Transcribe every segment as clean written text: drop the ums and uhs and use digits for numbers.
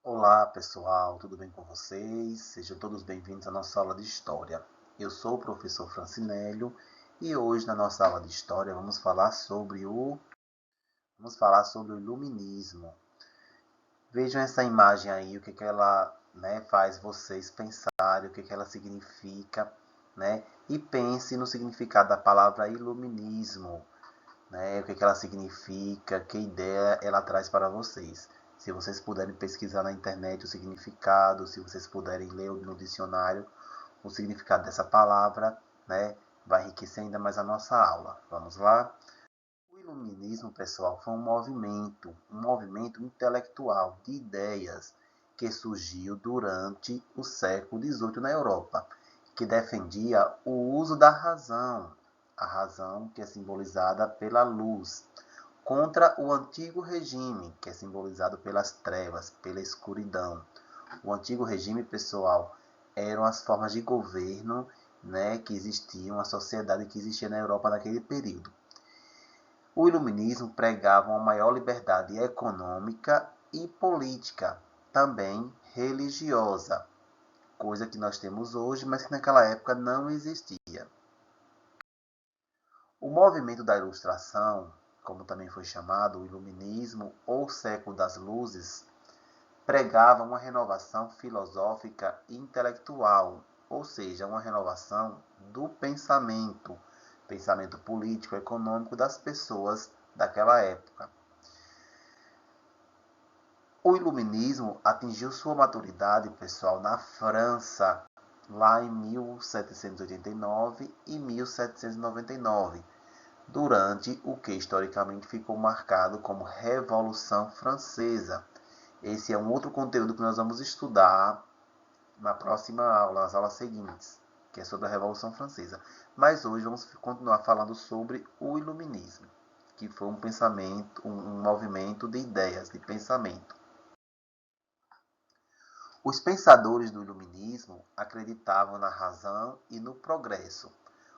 Olá pessoal, tudo bem com vocês? Sejam todos bem-vindos à nossa aula de História. Eu sou o professor Francinélio e hoje na nossa aula de História vamos falar sobre o Iluminismo. Vejam essa imagem aí, o que ela faz vocês pensarem, o que ela significa, e pense no significado da palavra iluminismo, o que ela significa, que ideia ela traz para vocês. Se vocês puderem pesquisar na internet o significado, se vocês puderem ler no dicionário o significado dessa palavra, vai enriquecer ainda mais a nossa aula. Vamos lá? O iluminismo, pessoal, foi um movimento intelectual de ideias que surgiu durante o século XVIII na Europa, que defendia o uso da razão, a razão que é simbolizada pela luz, contra o antigo regime, que é simbolizado pelas trevas, pela escuridão. O antigo regime, pessoal, eram as formas de governo, que existiam, a sociedade que existia na Europa naquele período. O iluminismo pregava uma maior liberdade econômica e política, também religiosa, coisa que nós temos hoje, mas que naquela época não existia. O movimento da Ilustração, como também foi chamado, o Iluminismo ou Século das Luzes, pregava uma renovação filosófica e intelectual, ou seja, uma renovação do pensamento político, econômico das pessoas daquela época. O iluminismo atingiu sua maturidade, pessoal, na França, lá em 1789 e 1799, durante o que historicamente ficou marcado como Revolução Francesa. Esse é um outro conteúdo que nós vamos estudar na próxima aula, nas aulas seguintes, que é sobre a Revolução Francesa. Mas hoje vamos continuar falando sobre o iluminismo, que foi um pensamento, um movimento de ideias, de pensamento. Os pensadores do iluminismo acreditavam na razão e no progresso,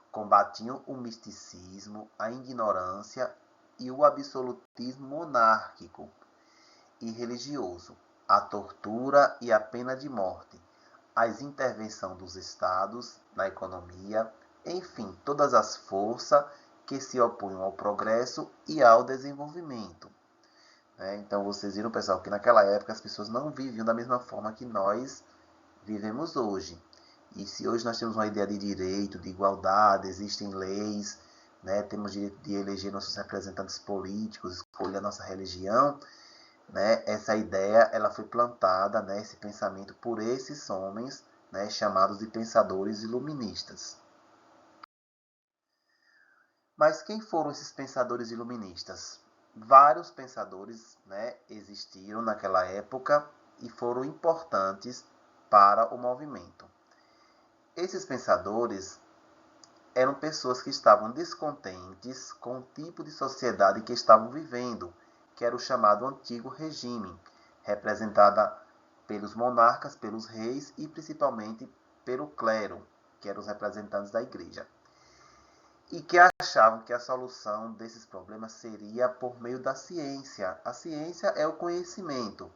combatiam o misticismo, a ignorância e o absolutismo monárquico e religioso, a tortura e a pena de morte, a intervenção dos estados na economia, enfim, todas as forças que se opunham ao progresso e ao desenvolvimento. Então vocês viram, pessoal, que naquela época as pessoas não viviam da mesma forma que nós vivemos hoje. E se hoje nós temos uma ideia de direito, de igualdade, existem leis, temos direito de eleger nossos representantes políticos, escolher a nossa religião, essa ideia ela foi plantada, esse pensamento, por esses homens, chamados de pensadores iluministas. Mas quem foram esses pensadores iluministas? Vários pensadores existiram naquela época e foram importantes para o movimento. Esses pensadores eram pessoas que estavam descontentes com o tipo de sociedade que estavam vivendo, que era o chamado Antigo Regime, representada pelos monarcas, pelos reis e principalmente pelo clero, que eram os representantes da igreja. E que achavam que a solução desses problemas seria por meio da ciência. A ciência é o conhecimento.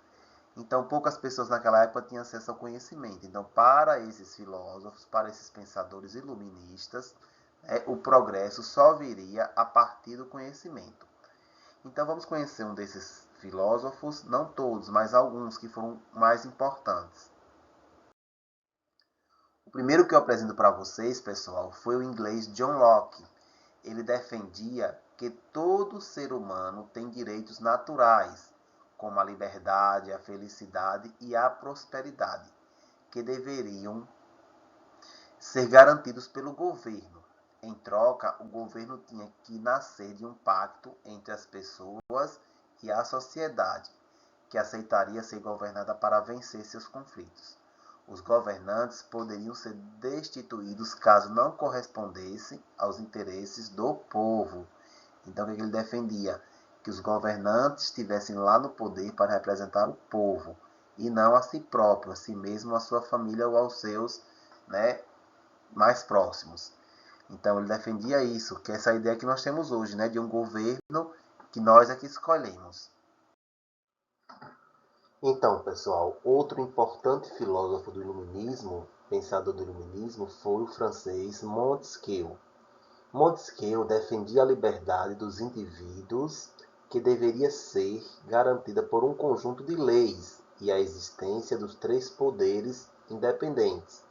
Então, poucas pessoas naquela época tinham acesso ao conhecimento. Então, para esses filósofos, para esses pensadores iluministas, o progresso só viria a partir do conhecimento. Então, vamos conhecer um desses filósofos, não todos, mas alguns que foram mais importantes. O primeiro que eu apresento para vocês, pessoal, foi o inglês John Locke. Ele defendia que todo ser humano tem direitos naturais, como a liberdade, a felicidade e a prosperidade, que deveriam ser garantidos pelo governo. Em troca, o governo tinha que nascer de um pacto entre as pessoas e a sociedade, que aceitaria ser governada para vencer seus conflitos. Os governantes poderiam ser destituídos caso não correspondessem aos interesses do povo. Então, o que ele defendia? Que os governantes estivessem lá no poder para representar o povo, e não a si próprio, a si mesmo, a sua família ou aos seus mais próximos. Então, ele defendia isso, que é essa ideia que nós temos hoje, de um governo que nós é que escolhemos. Então, pessoal, outro importante filósofo do Iluminismo, pensador do Iluminismo, foi o francês Montesquieu. Montesquieu defendia a liberdade dos indivíduos, que deveria ser garantida por um conjunto de leis e a existência dos três poderes independentes,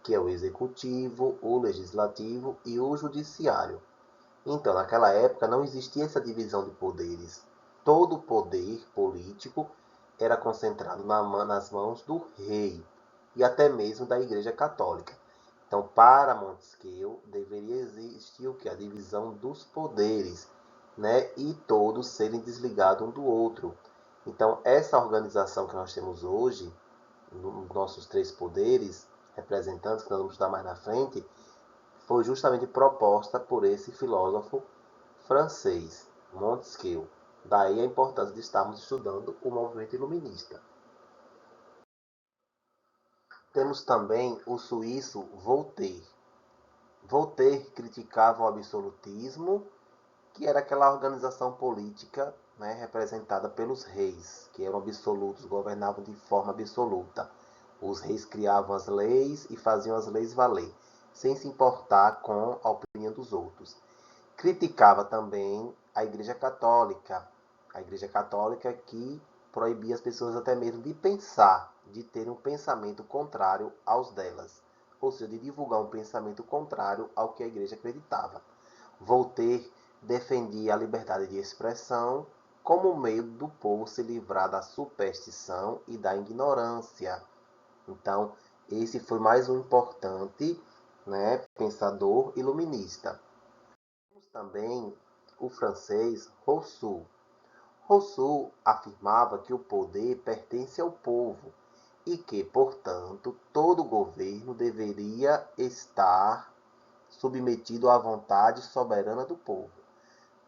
que é o executivo, o legislativo e o judiciário. Então, naquela época não existia essa divisão de poderes. Todo o poder político era concentrado nas mãos do rei e até mesmo da Igreja Católica. Então, para Montesquieu, deveria existir o que? A divisão dos poderes, né? E todos serem desligados um do outro. Então, essa organização que nós temos hoje, nos nossos três poderes, representantes, que nós vamos estudar mais na frente, foi justamente proposta por esse filósofo francês, Montesquieu. Daí a importância de estarmos estudando o movimento iluminista. Temos também o suíço Voltaire. Voltaire criticava o absolutismo, que era aquela organização política, né, representada pelos reis, que eram absolutos, governavam de forma absoluta. Os reis criavam as leis e faziam as leis valer, sem se importar com a opinião dos outros. Criticava também a Igreja Católica que proibia as pessoas até mesmo de pensar, de ter um pensamento contrário aos delas, ou seja, de divulgar um pensamento contrário ao que a Igreja acreditava. Voltaire defendia a liberdade de expressão como meio do povo se livrar da superstição e da ignorância. Então, esse foi mais um importante, né, pensador iluminista. Temos também o francês Rousseau. Rousseau afirmava que o poder pertence ao povo e que, portanto, todo governo deveria estar submetido à vontade soberana do povo.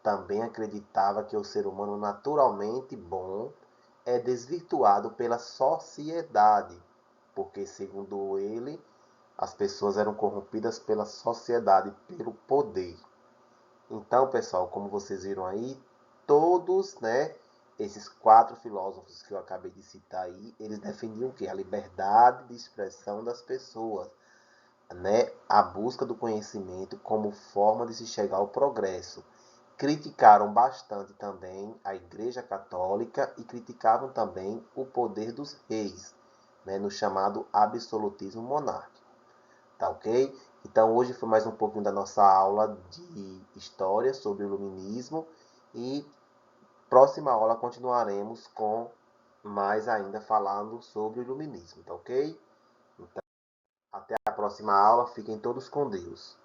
Também acreditava que o ser humano naturalmente bom é desvirtuado pela sociedade, porque, segundo ele, as pessoas eram corrompidas pela sociedade, pelo poder. Então, pessoal, como vocês viram aí, todos, né, esses quatro filósofos que eu acabei de citar aí, eles defendiam o quê? A liberdade de expressão das pessoas, né? A busca do conhecimento como forma de se chegar ao progresso. Criticaram bastante também a Igreja Católica e criticavam também o poder dos reis, né, no chamado absolutismo monárquico. Tá ok? Então hoje foi mais um pouquinho da nossa aula de história sobre o iluminismo e próxima aula continuaremos com mais ainda falando sobre o iluminismo, tá ok? Então, até a próxima aula, fiquem todos com Deus.